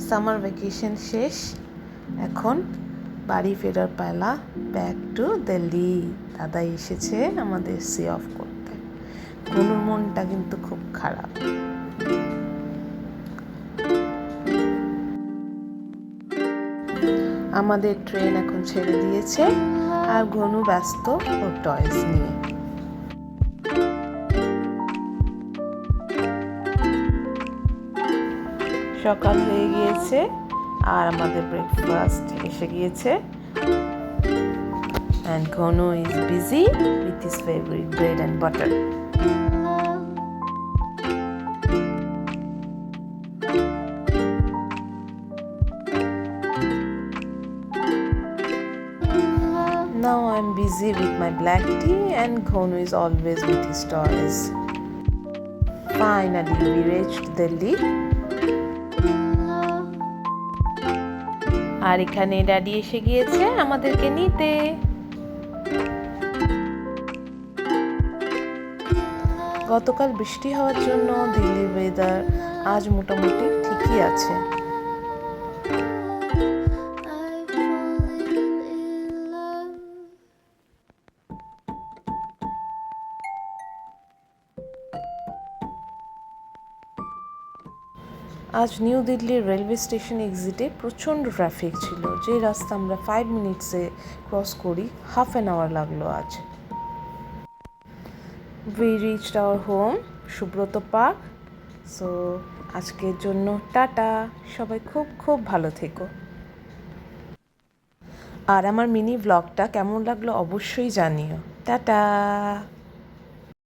Summer vacation শেষ, এখন বাড়ি ফেরার পালা। Back to Delhi. দাদা এসেছে আমাদের সি অফ করতে। গনুর মনটা কিন্তু খুব খারাপ। আমাদের ট্রেন এখন ছেড়ে দিয়েছে, আর গনু ব্যস্ত ওর টয়েস নিয়ে। সকাল হয়ে গিয়েছে আর আমাদের ব্রেকফাস্ট এসে গিয়েছে। And Gonu is busy with his favorite bread and butter. Now I'm busy with my black tea and Gonu is always with his toys. Finally we reached Delhi. আর এখানে ড্যাডি এসে গিয়েছে আমাদেরকে নিতে। গতকাল বৃষ্টি হওয়ার জন্য দিল্লির ওয়েদার আজ মোটামুটি ঠিকই আছে। আজ নিউ দিল্লির রেলওয়ে স্টেশন এক্সিটে প্রচণ্ড ট্রাফিক ছিল। যে রাস্তা আমরা 5 মিনিটসে ক্রস করি, হাফ অ্যান আওয়ার লাগলো আজ। We reached our home, Subrata park. So আজকের জন্য টাটা, সবাই খুব খুব ভালো থেকো। আর আমার মিনি ব্লগটা কেমন লাগলো অবশ্যই জানিও। টাটা।